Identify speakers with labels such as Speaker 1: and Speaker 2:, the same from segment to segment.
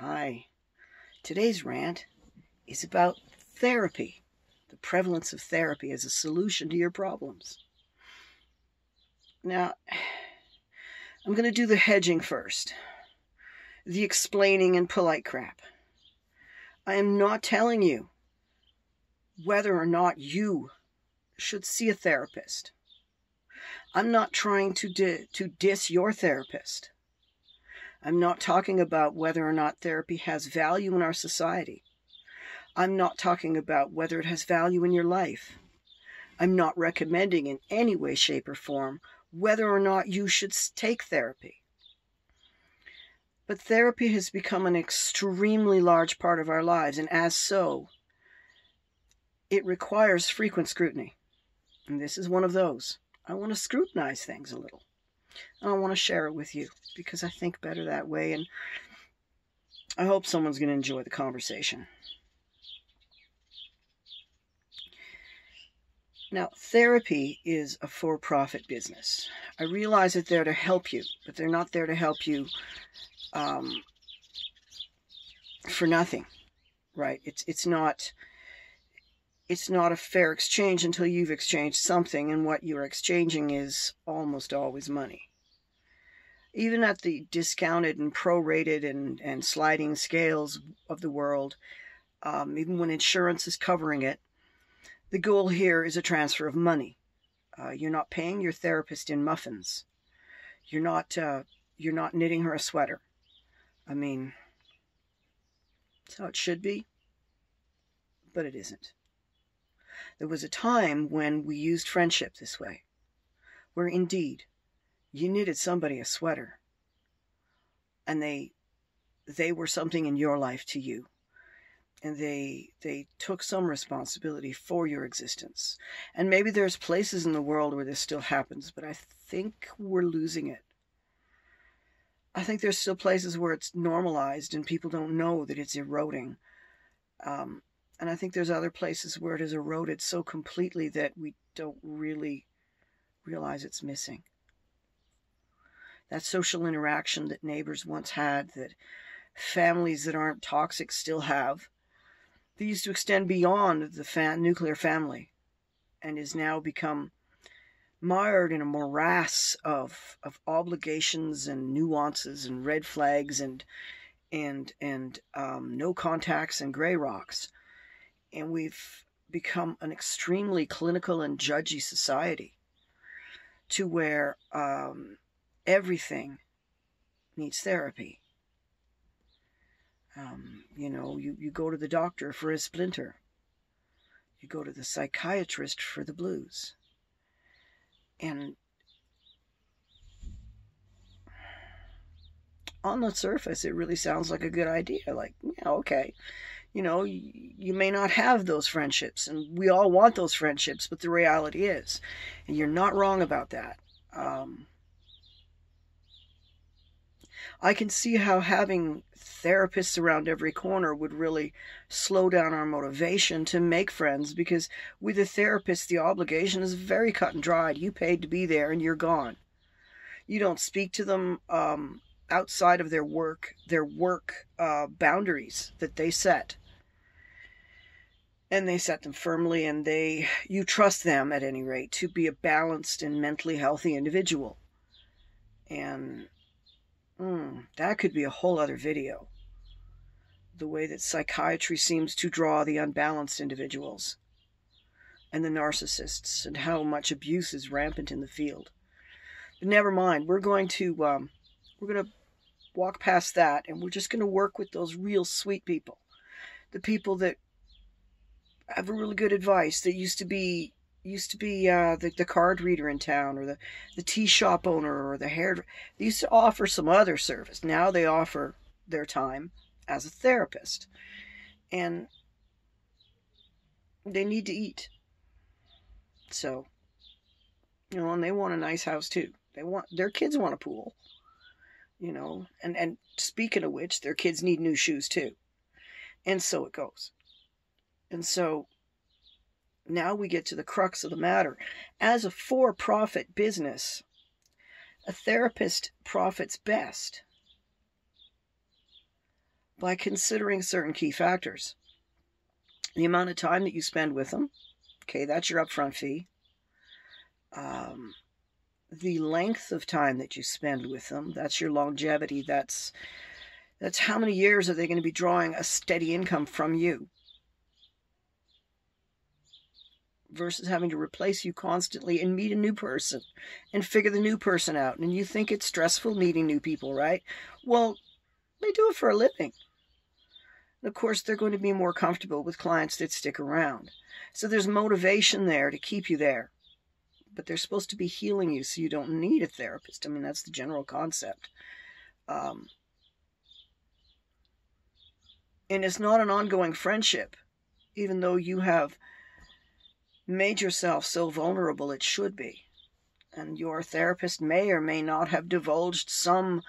Speaker 1: Hi. Today's rant is about therapy, the prevalence of therapy as a solution to your problems. Now, I'm going to do the hedging first, the explaining and polite crap. I am not telling you whether or not you should see a therapist. I'm not trying to diss your therapist. I'm not talking about whether or not therapy has value in our society. I'm not talking about whether it has value in your life. I'm not recommending in any way, shape, or form whether or not you should take therapy. But therapy has become an extremely large part of our lives, and as so, it requires frequent scrutiny. And this is one of those. I want to scrutinize things a little. And I want to share it with you because I think better that way, and I hope someone's going to enjoy the conversation. Now, therapy is a for-profit business. I realize that they're to help you, but they're not there to help you for nothing, right? It's not a fair exchange until you've exchanged something, and what you're exchanging is almost always money. Even at the discounted and prorated and sliding scales of the world, even when insurance is covering it, the goal here is a transfer of money. You're not paying your therapist in muffins. You're not knitting her a sweater. I mean, that's how it should be, but it isn't. There was a time when we used friendship this way, where indeed you knitted somebody a sweater, and they were something in your life to you, and they took some responsibility for your existence. And maybe there's places in the world where this still happens, but I think we're losing it. I think there's still places where it's normalized and people don't know that it's eroding. And I think there's other places where it has eroded so completely that we don't really realize it's missing. That social interaction that neighbors once had, that families that aren't toxic still have, that used to extend beyond the nuclear family and is now become mired in a morass of obligations and nuances and red flags and no contacts and gray rocks. And we've become an extremely clinical and judgy society to where everything needs therapy. You go to the doctor for a splinter. You go to the psychiatrist for the blues. And on the surface, it really sounds like a good idea. Like, yeah, okay. You may not have those friendships, and we all want those friendships, but the reality is, and you're not wrong about that. I can see how having therapists around every corner would really slow down our motivation to make friends, because with a therapist, the obligation is very cut and dried. You paid to be there and you're gone. You don't speak to them outside of their work boundaries that they set. And they set them firmly, and you trust them at any rate to be a balanced and mentally healthy individual. And that could be a whole other video. The way that psychiatry seems to draw the unbalanced individuals and the narcissists, and how much abuse is rampant in the field. But never mind. We're going to walk past that, and we're just going to work with those real sweet people, the people that have a really good advice, that used to be the card reader in town, or the tea shop owner, or the hair. They used to offer some other service. Now they offer their time as a therapist, and they need to eat. So, and they want a nice house too. Their kids want a pool, and speaking of which, their kids need new shoes too. And so it goes. And so now we get to the crux of the matter. As a for-profit business, a therapist profits best by considering certain key factors. The amount of time that you spend with them, okay, that's your upfront fee. The length of time that you spend with them, that's your longevity. That's how many years are they going to be drawing a steady income from you versus having to replace you constantly and meet a new person and figure the new person out. And you think it's stressful meeting new people, right? Well, they do it for a living. And of course, they're going to be more comfortable with clients that stick around. So there's motivation there to keep you there. But they're supposed to be healing you, so you don't need a therapist. I mean, that's the general concept. And it's not an ongoing friendship, even though you have made yourself so vulnerable it should be. And your therapist may or may not have divulged some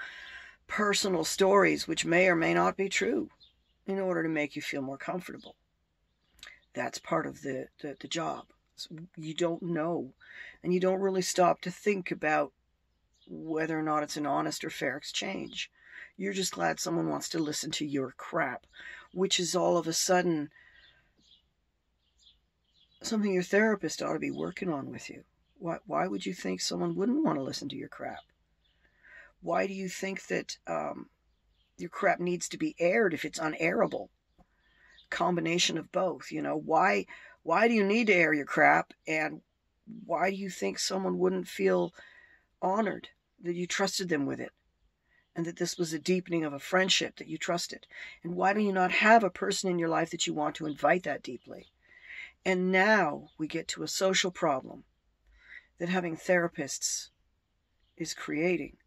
Speaker 1: personal stories which may or may not be true in order to make you feel more comfortable. That's part of the job. So you don't know, and you don't really stop to think about whether or not it's an honest or fair exchange. You're just glad someone wants to listen to your crap, which is all of a sudden something your therapist ought to be working on with you. Why would you think someone wouldn't want to listen to your crap? Why do you think that your crap needs to be aired if it's unairable? Combination of both, you know. Why do you need to air your crap, and why do you think someone wouldn't feel honored that you trusted them with it, and that this was a deepening of a friendship that you trusted? And why do you not have a person in your life that you want to invite that deeply? And now we get to a social problem that having therapists is creating,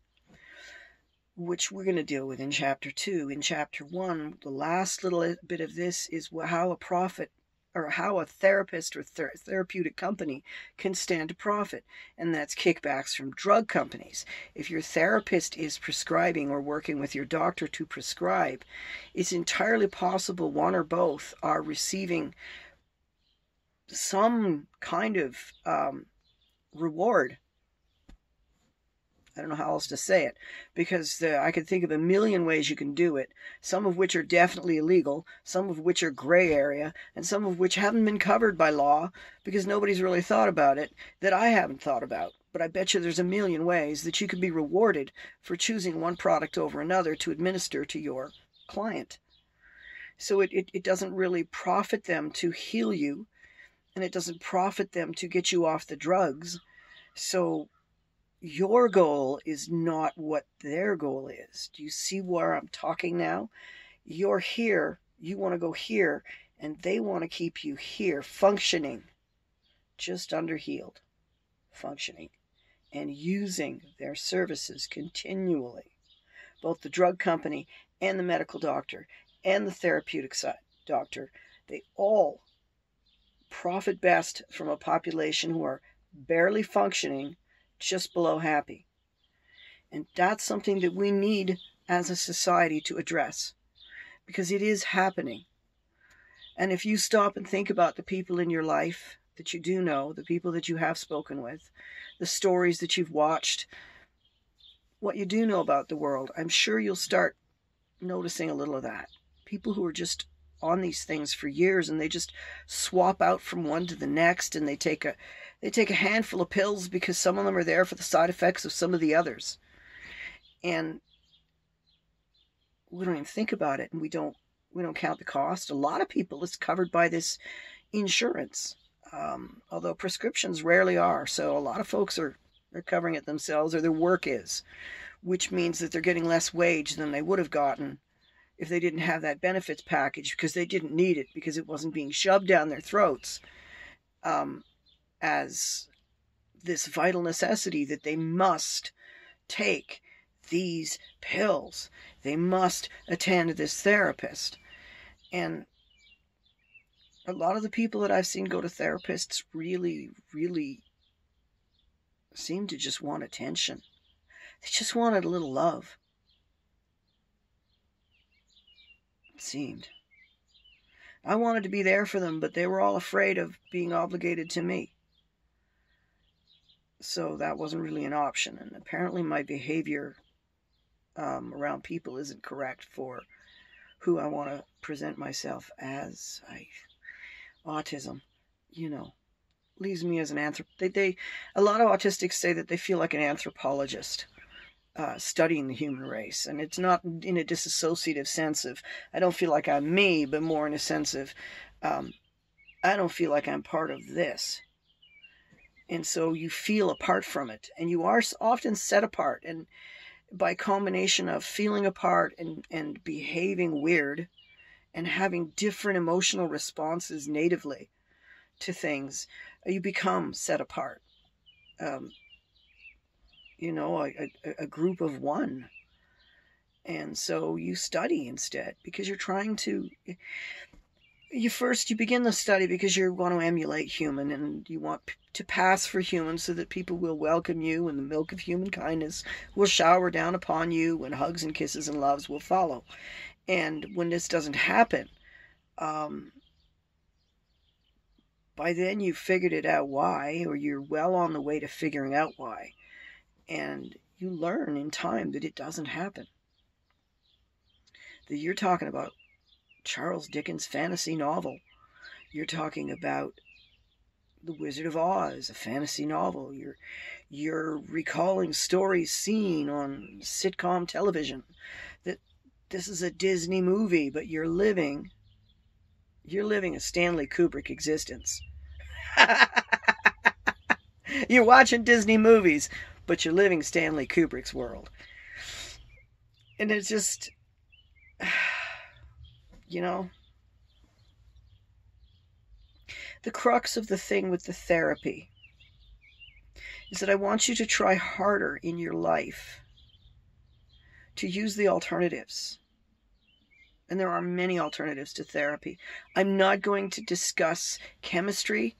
Speaker 1: which we're going to deal with in Chapter 2. In Chapter 1, the last little bit of this is how a therapist or therapeutic company can stand to profit, and that's kickbacks from drug companies. If your therapist is prescribing or working with your doctor to prescribe, it's entirely possible one or both are receiving some kind of reward. I don't know how else to say it, because I could think of a million ways you can do it, some of which are definitely illegal, some of which are gray area, and some of which haven't been covered by law because nobody's really thought about it, that I haven't thought about. But I bet you there's a million ways that you could be rewarded for choosing one product over another to administer to your client. So it doesn't really profit them to heal you, and it doesn't profit them to get you off the drugs. So your goal is not what their goal is. Do you see where I'm talking now? You're here, you want to go here, and they want to keep you here, functioning, just under healed, functioning, and using their services continually. Both the drug company and the medical doctor and the therapeutic side doctor, they all profit best from a population who are barely functioning, just below happy. And that's something that we need as a society to address, because it is happening. And if you stop and think about the people in your life that you do know, the people that you have spoken with, the stories that you've watched, what you do know about the world, I'm sure you'll start noticing a little of that. People who are just on these things for years, and they just swap out from one to the next, and they take a handful of pills because some of them are there for the side effects of some of the others. And we don't even think about it, and we don't count the cost. A lot of people, it's covered by this insurance, although prescriptions rarely are. So a lot of folks are covering it themselves, or their work is, which means that they're getting less wage than they would have gotten if they didn't have that benefits package, because they didn't need it, because it wasn't being shoved down their throats as this vital necessity that they must take these pills. They must attend this therapist. And a lot of the people that I've seen go to therapists really, really seem to just want attention. They just wanted a little love. It seemed. I wanted to be there for them, but they were all afraid of being obligated to me. So that wasn't really an option. And apparently my behavior around people isn't correct for who I want to present myself as. Autism, you know, leaves me as an a lot of autistics say that they feel like an anthropologist studying the human race, and it's not in a disassociative sense of I don't feel like I'm me, but more in a sense of I don't feel like I'm part of this. And so you feel apart from it, and you are often set apart, and by combination of feeling apart and behaving weird and having different emotional responses natively to things, you become set apart. You know, a group of one. And so you study instead because you're trying to you begin the study because you want to emulate human, and you want to pass for human so that people will welcome you, and the milk of human kindness will shower down upon you, and hugs and kisses and loves will follow. And when this doesn't happen, by then you've figured it out why, or you're well on the way to figuring out why, and you learn in time that it doesn't happen. That you're talking about Charles Dickens' fantasy novel. You're talking about The Wizard of Oz, a fantasy novel. You're recalling stories seen on sitcom television. That this is a Disney movie, but you're living a Stanley Kubrick existence. You're watching Disney movies, but you're living Stanley Kubrick's world. And it's just, you know, the crux of the thing with the therapy is that I want you to try harder in your life to use the alternatives. And there are many alternatives to therapy. I'm not going to discuss chemistry.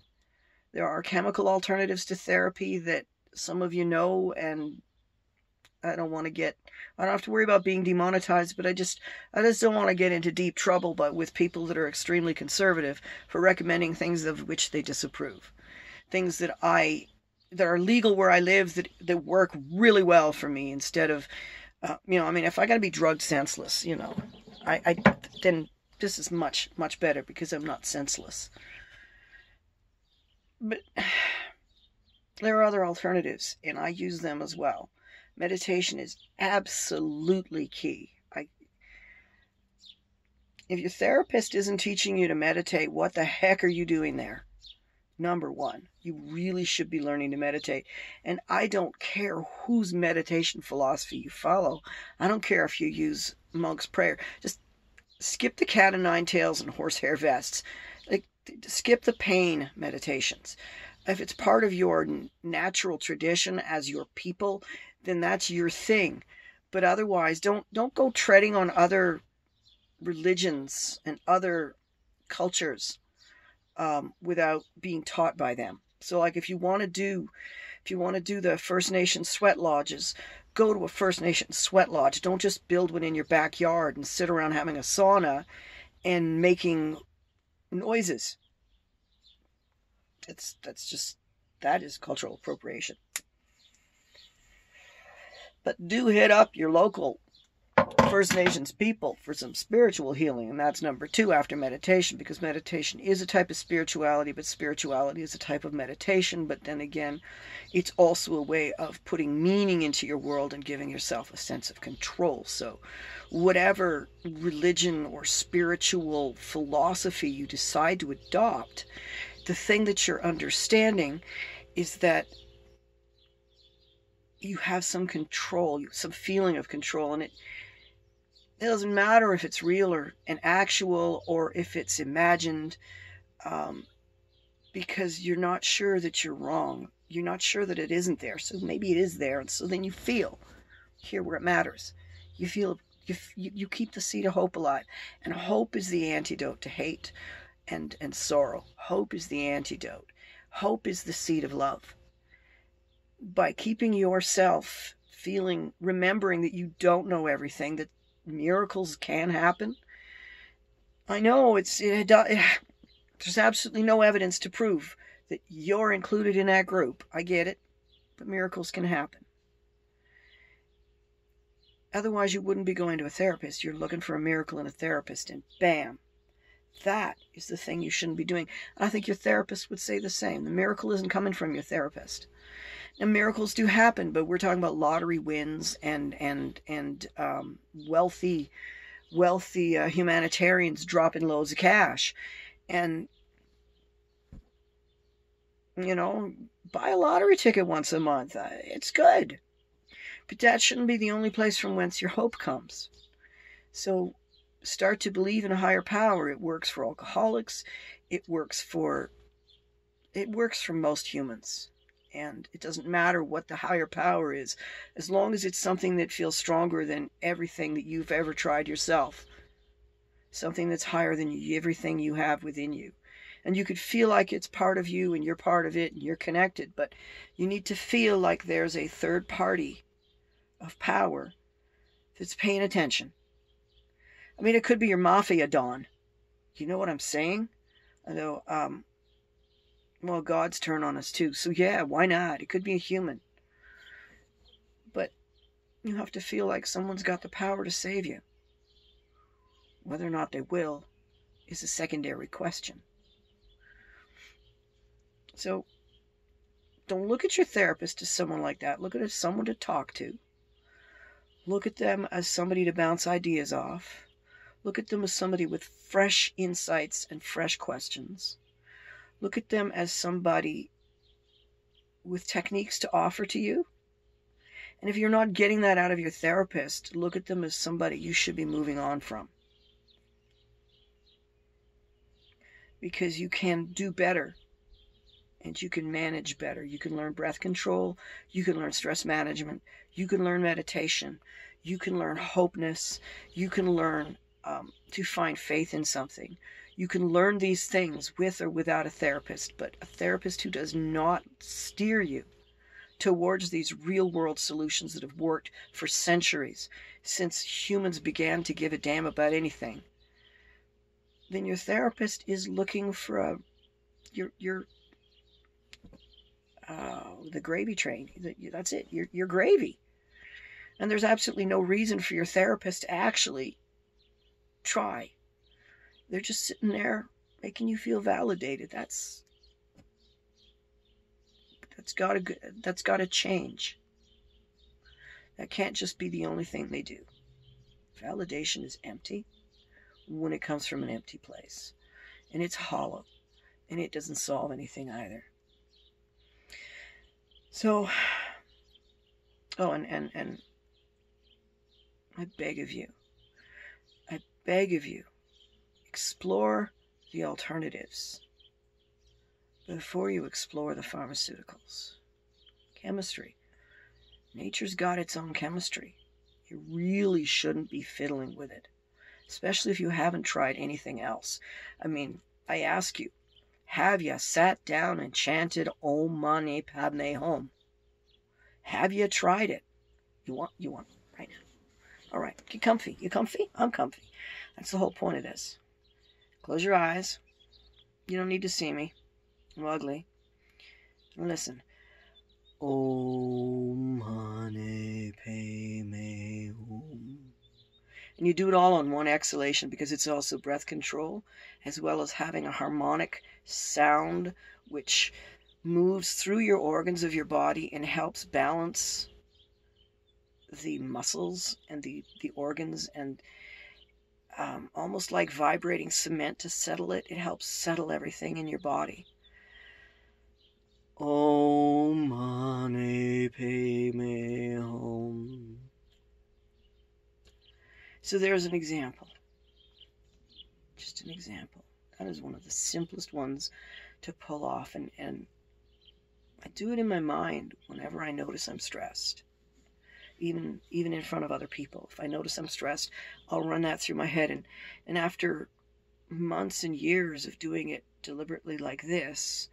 Speaker 1: There are chemical alternatives to therapy that some of you know, and I don't have to worry about being demonetized, but I just don't want to get into deep trouble with people that are extremely conservative for recommending things of which they disapprove. Things that are legal where I live that work really well for me instead of, if I got to be drugged senseless, then this is much, much better because I'm not senseless. But there are other alternatives, and I use them as well. Meditation is absolutely key. If your therapist isn't teaching you to meditate, what the heck are you doing there? Number one, you really should be learning to meditate. And I don't care whose meditation philosophy you follow. I don't care if you use monk's prayer. Just skip the cat o' nine tails and horsehair vests. Skip the pain meditations. If it's part of your natural tradition as your people, then that's your thing. But otherwise, don't go treading on other religions and other cultures without being taught by them. So, like, if you want to do the First Nation sweat lodges, go to a First Nation sweat lodge. Don't just build one in your backyard and sit around having a sauna and making noises. That is cultural appropriation. But do hit up your local First Nations people for some spiritual healing, and that's number two after meditation, because meditation is a type of spirituality, but spirituality is a type of meditation. But then again, it's also a way of putting meaning into your world and giving yourself a sense of control. So whatever religion or spiritual philosophy you decide to adopt, the thing that you're understanding is that you have some control, some feeling of control, and it doesn't matter if it's real or an actual or if it's imagined, because you're not sure that you're wrong. You're not sure that it isn't there. So maybe it is there, and so then you feel here where it matters. You feel you keep the seed of hope alive, and hope is the antidote to hate and sorrow. Hope is the antidote. Hope is the seed of love. By keeping yourself remembering that you don't know everything, that miracles can happen. I know there's absolutely no evidence to prove that you're included in that group. I get it, but miracles can happen. Otherwise, you wouldn't be going to a therapist. You're looking for a miracle in a therapist, and bam, that is the thing you shouldn't be doing. I think your therapist would say the same. The miracle isn't coming from your therapist. And miracles do happen, but we're talking about lottery wins and wealthy humanitarians dropping loads of cash. And, buy a lottery ticket once a month. It's good. But that shouldn't be the only place from whence your hope comes. So start to believe in a higher power. It works for alcoholics. It works for most humans. And it doesn't matter what the higher power is, as long as it's something that feels stronger than everything that you've ever tried yourself. Something that's higher than everything you have within you. And you could feel like it's part of you and you're part of it and you're connected, but you need to feel like there's a third party of power that's paying attention. I mean, it could be your mafia don. You know what I'm saying? Although, well, God's turn on us too. So yeah, why not? It could be a human. But you have to feel like someone's got the power to save you. Whether or not they will is a secondary question. So don't look at your therapist as someone like that. Look at it as someone to talk to. Look at them as somebody to bounce ideas off. Look at them as somebody with fresh insights and fresh questions. Look at them as somebody with techniques to offer to you. And if you're not getting that out of your therapist, look at them as somebody you should be moving on from. Because you can do better. And you can manage better. You can learn breath control. You can learn stress management. You can learn meditation. You can learn hopeness. You can learn to find faith in something. You can learn these things with or without a therapist, but a therapist who does not steer you towards these real-world solutions that have worked for centuries, since humans began to give a damn about anything, then your therapist is looking for the gravy train. That's it. You're gravy. And there's absolutely no reason for your therapist to actually try. They're just sitting there making you feel validated. That's got to change. That can't just be the only thing they do. Validation is empty when it comes from an empty place. And it's hollow. And it doesn't solve anything either. So, and I beg of you, explore the alternatives before you explore the pharmaceuticals. Chemistry. Nature's got its own chemistry. You really shouldn't be fiddling with it, especially if you haven't tried anything else. I mean, I ask you, have you sat down and chanted Om Mani Padme Hum? Have you tried it? You want right now. All right, get comfy. You comfy? I'm comfy. That's the whole point of this. Close your eyes. You don't need to see me. I'm ugly. And listen. Om Mani Padme Hum. And you do it all on one exhalation because it's also breath control, as well as having a harmonic sound which moves through your organs of your body and helps balance the muscles and the organs, and almost like vibrating cement to settle it. It helps settle everything in your body. Om Mani Padme Hum. So there's an example. Just an example. That is one of the simplest ones to pull off. And I do it in my mind whenever I notice I'm stressed. Even in front of other people. If I notice I'm stressed, I'll run that through my head. And after months and years of doing it deliberately like this,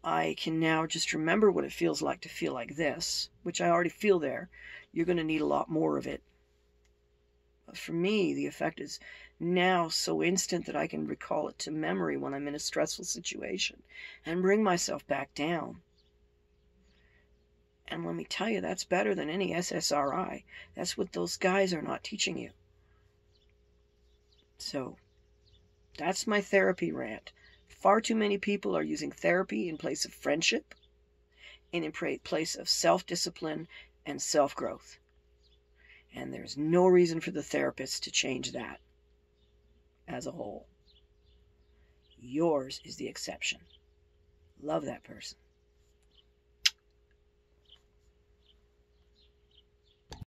Speaker 1: I can now just remember what it feels like to feel like this, which I already feel there. You're going to need a lot more of it. But for me, the effect is now so instant that I can recall it to memory when I'm in a stressful situation and bring myself back down. And let me tell you, that's better than any SSRI. That's what those guys are not teaching you. So that's my therapy rant. Far too many people are using therapy in place of friendship and in place of self-discipline and self-growth. And there's no reason for the therapist to change that as a whole. Yours is the exception. Love that person.